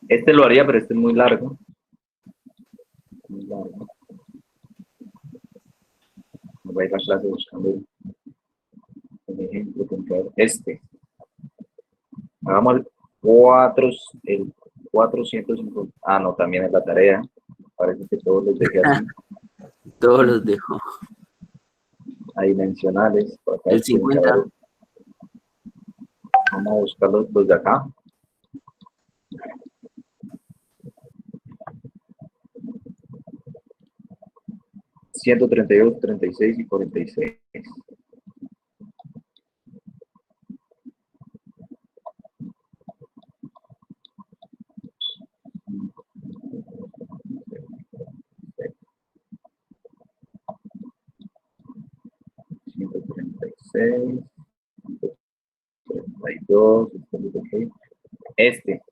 Este lo haría, pero este es muy largo. Muy largo. Me voy a ir a clase buscando el ejemplo. Este. Hagamos el 450. No, también es la tarea. Parece que todos los dejé así. Todos los dejo. Adimensionales. Por acá El 50. Vamos a buscar los de acá. (132, 36 y 46). (136, 32, este.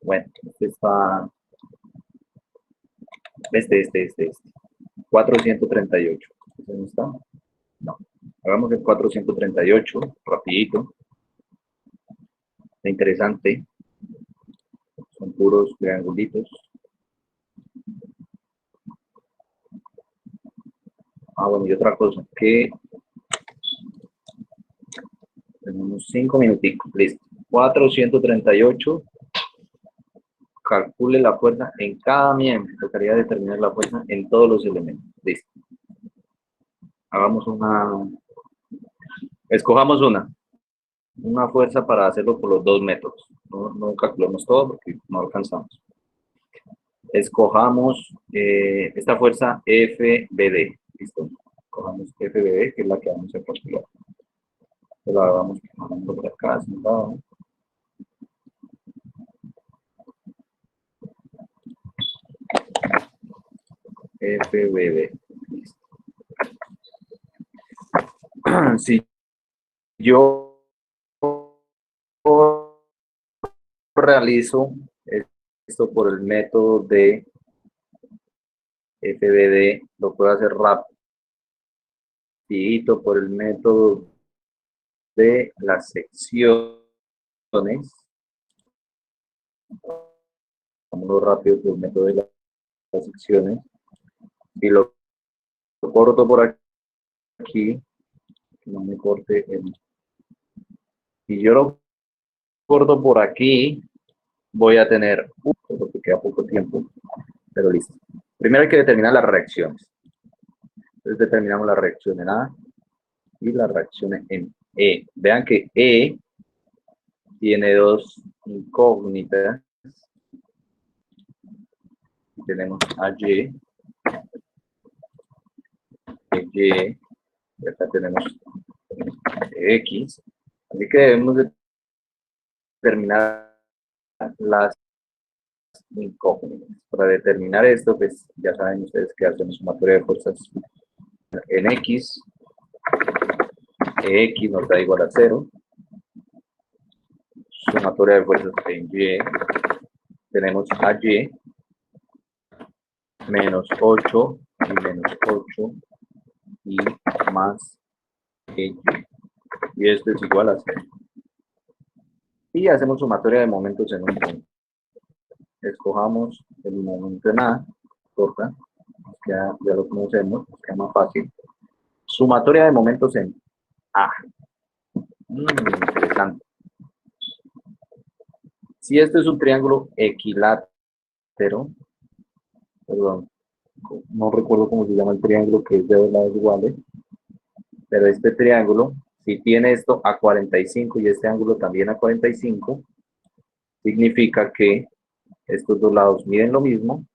Bueno, este está. Este. 438. ¿Ese no está? No. Hagamos el 438, rapidito. Es interesante. Son puros triangulitos. Bueno, y otra cosa, que tenemos 5 minuticos, listo. 438, calcule la fuerza en cada miembro. Tocaría determinar la fuerza en todos los elementos. Listo. Hagamos escojamos una fuerza para hacerlo por los dos métodos. no calculamos todo porque no alcanzamos. Escojamos esta fuerza FBD. Listo. Escojamos FBD, que es la que vamos a calcular. La vamos poniendo por acá, hacia un lado. FBD. Listo. Si yo realizo esto por el método de FBD, lo puedo hacer rapidito por el método de las secciones. Vámonos rápido por el método de las secciones. Y lo corto por aquí, que no me corte el... Si yo lo corto por aquí, voy a tener, porque queda poco tiempo, pero listo. Primero hay que determinar las reacciones. Entonces determinamos la reacción en A y la reacción en E. Vean que E tiene dos incógnitas. Tenemos a Y, y acá tenemos X. Así que debemos determinar las incógnitas. Para determinar esto, pues ya saben ustedes que hacemos sumatoria de fuerzas en X. X nos da igual a 0. Sumatoria de fuerzas en Y. Tenemos a Y menos 8 y menos 8 y más Y. Y esto es igual a 0. Y hacemos sumatoria de momentos en un punto. Escojamos el momento en A, corta, ya lo conocemos, nos queda más fácil. Sumatoria de momentos en A. Interesante. Si esto es un triángulo equilátero, perdón, no recuerdo cómo se llama el triángulo que es de dos lados iguales, pero este triángulo, si tiene esto a 45 y este ángulo también a 45, significa que estos dos lados miden lo mismo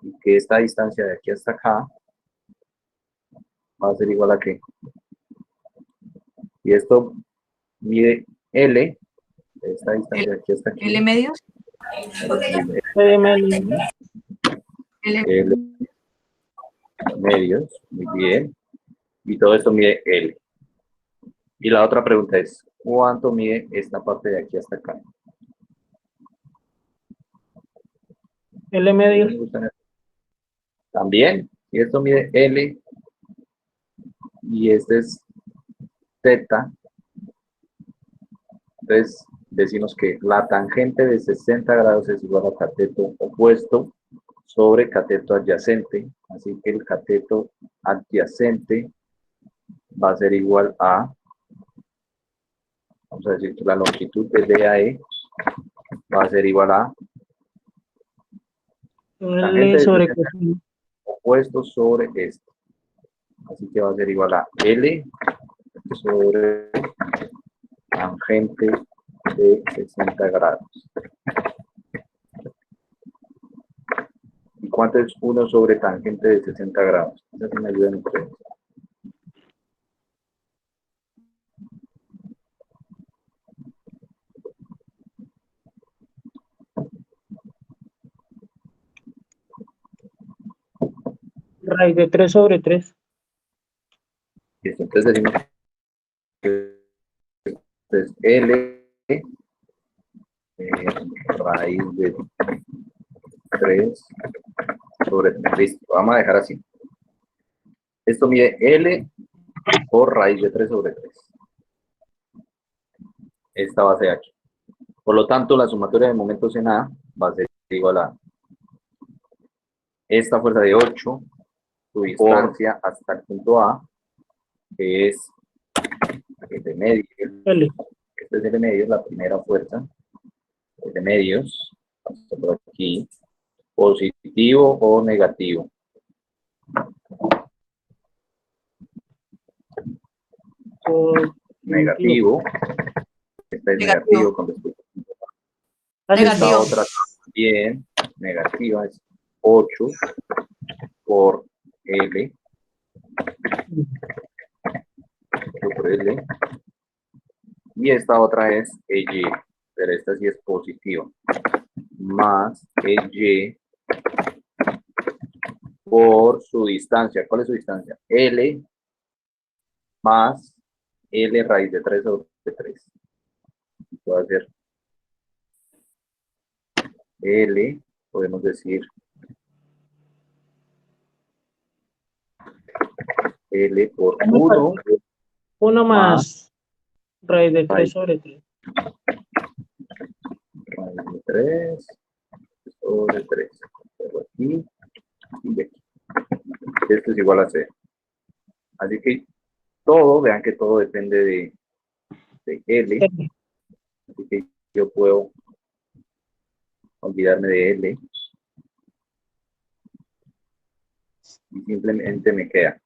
y que esta distancia de aquí hasta acá va a ser igual a ¿qué? Y esto mide L, esta distancia de aquí hasta aquí. L medios. L medios, muy bien. Y todo esto mide L. Y la otra pregunta es, ¿cuánto mide esta parte de aquí hasta acá? L medios. También, y esto mide L, y este es Z. Entonces, decimos que la tangente de 60 grados es igual a cateto opuesto sobre cateto adyacente. Así que el cateto adyacente va a ser igual a, vamos a decir que la longitud de DAE va a ser igual a L sobre opuesto sobre esto. Así que va a ser igual a L sobre tangente de 60 grados. ¿Y cuánto es 1 sobre tangente de 60 grados? Esa sí me ayudan ustedes. raíz de 3 sobre 3. Listo, entonces decimos que es L raíz de 3 sobre 3. Listo, vamos a dejar así. Esto mide L por raíz de 3 sobre 3. Esta base de aquí. Por lo tanto, la sumatoria de momentos en A va a ser igual a esta fuerza de 8, su distancia hasta el punto A, que es el de medios. L. Este es el de medios, la primera fuerza. El de medios, hasta por aquí, positivo o negativo. Negativo. Este es negativo con respecto Así Esta Negativo. otra también negativa es 8 por L. 8 por L. Y esta otra es EY, pero esta sí es positiva. Más EY por su distancia. ¿Cuál es su distancia? L más L raíz de 3 sobre 3. Puede ser L, podemos decir L por 1 1 más raíz de 3 sobre 3. raíz de 3 sobre 3. Pero aquí y aquí. Esto es igual a 0. Así que todo, vean que todo depende de L. Así que yo puedo olvidarme de L. Y simplemente me queda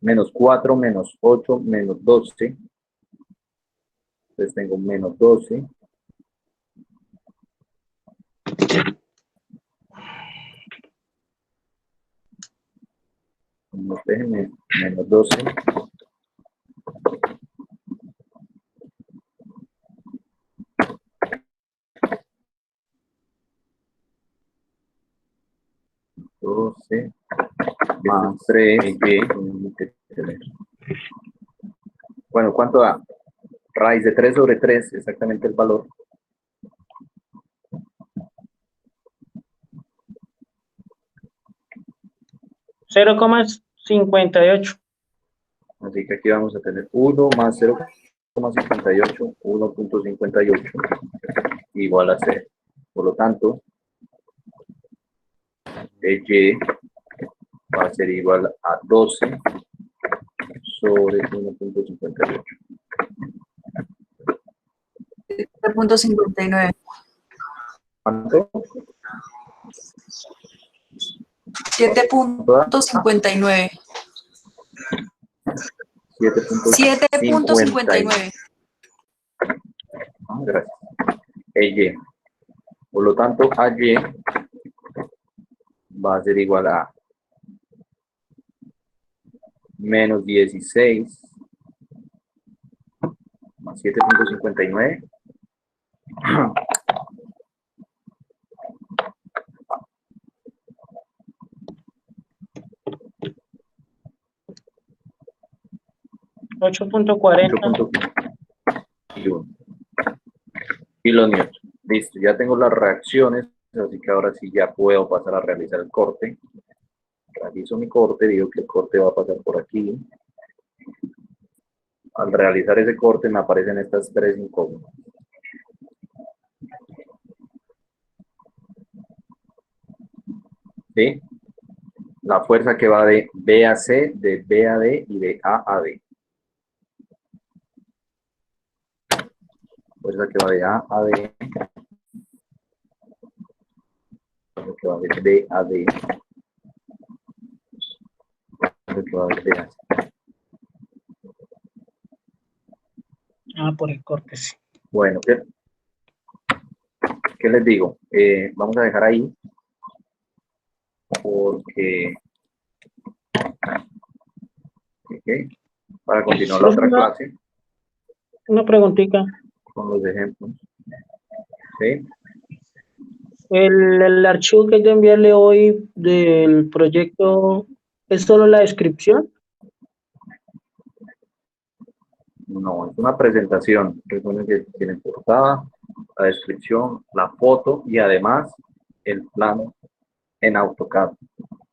menos 4, menos 8, menos 12. Entonces tengo menos 12. Déjenme, menos 12. Más 3, bueno, ¿cuánto da? Raíz de 3 sobre 3, exactamente el valor. $0,58. Así que aquí vamos a tener 1 más 0,58, 1.58 igual a 0. Por lo tanto, Y va a ser igual a 12 sobre 1.58. 7.59. ¿Cuánto? 7.59. 7.59. Gracias. Y. Por lo tanto, AY va a ser igual a menos 16 más 7.59. $8.40. kilonewton. Listo, ya tengo las reacciones, así que ahora sí ya puedo pasar a realizar el corte. Realizo mi corte, digo que el corte va a pasar por aquí. Al realizar ese corte me aparecen estas tres incógnitas. ¿Sí? La fuerza que va de B a C, de B a D y de A a D. Fuerza que va de A a D. Fuerza que va de B a D. Fuerza que va de B a C. Por el corte, sí. Bueno, ¿qué les digo? Vamos a dejar ahí porque para continuar la otra clase Una preguntita. con los ejemplos. ¿Sí? El archivo que yo enviarle hoy del proyecto es solo la descripción. No, es una presentación. Recuerden que tiene portada, la descripción, la foto y además el plano en AutoCAD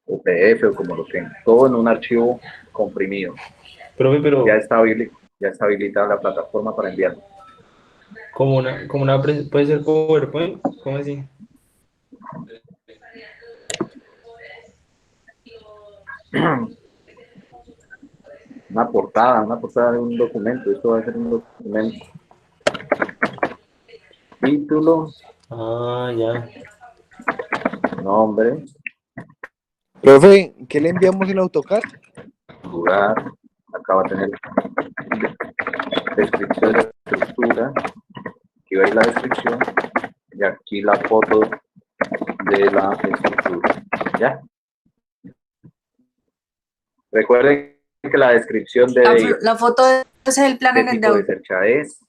o PDF o como lo tengan. Todo en un archivo comprimido. Profe, pero Ya está habilitada la plataforma para enviarlo. puede ser PowerPoint, ¿cómo así? Una portada de un documento. Esto va a ser un documento. Título, Ah, ya. nombre, Profe, ¿qué le enviamos en AutoCAD? lugar. Acá va a tener descripción de la estructura. Aquí va a ir la descripción. Y y la foto de la estructura. ¿Ya? Recuerden que la descripción de La foto es el plano qué en el tipo de de cercha es,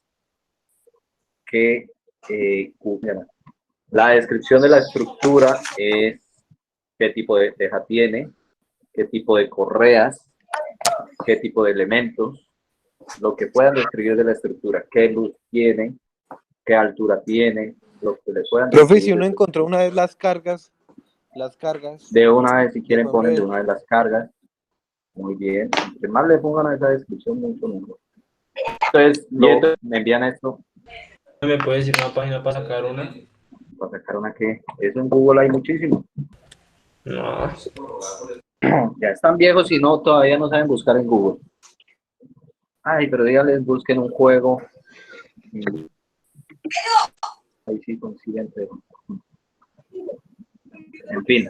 la descripción de la estructura es qué tipo de teja tiene, qué tipo de correas, qué tipo de elementos, lo que puedan describir de la estructura, qué luz tiene, qué altura tiene, lo que le puedan Profe, describir si uno de encontró una vez las cargas de una vez, si de quieren, ponen de papel. una vez las cargas. Muy bien. Entre más le pongan a esa descripción, mucho mejor. Entonces, me envían esto ¿Me puedes decir una página para sacar una? para sacar una que eso en Google hay muchísimo. No. Ya están viejos y no, todavía no saben buscar en Google. Ay, pero díganles, busquen un juego. Ahí sí consiguen, pero... En fin.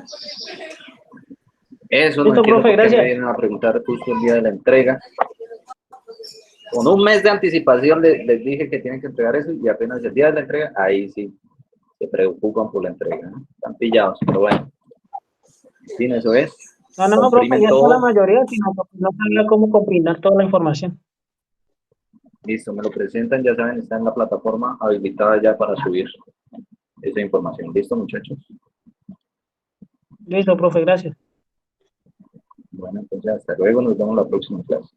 Eso no Listo, entiendo profe, por qué me gracias. vienen a preguntar justo el día de la entrega. Con un mes de anticipación les dije que tienen que entregar eso y apenas el día de la entrega, ahí sí se preocupan por la entrega, ¿no? Están pillados, pero bueno. Sí, eso es. No, profe, Comprimen ya está la todo. mayoría, sino que no sabía cómo combinar toda la información. Listo, me lo presentan, ya saben, está en la plataforma habilitada ya para subir esa información. ¿Listo, muchachos? Listo, profe, gracias. Bueno, pues ya hasta luego, nos vemos la próxima clase.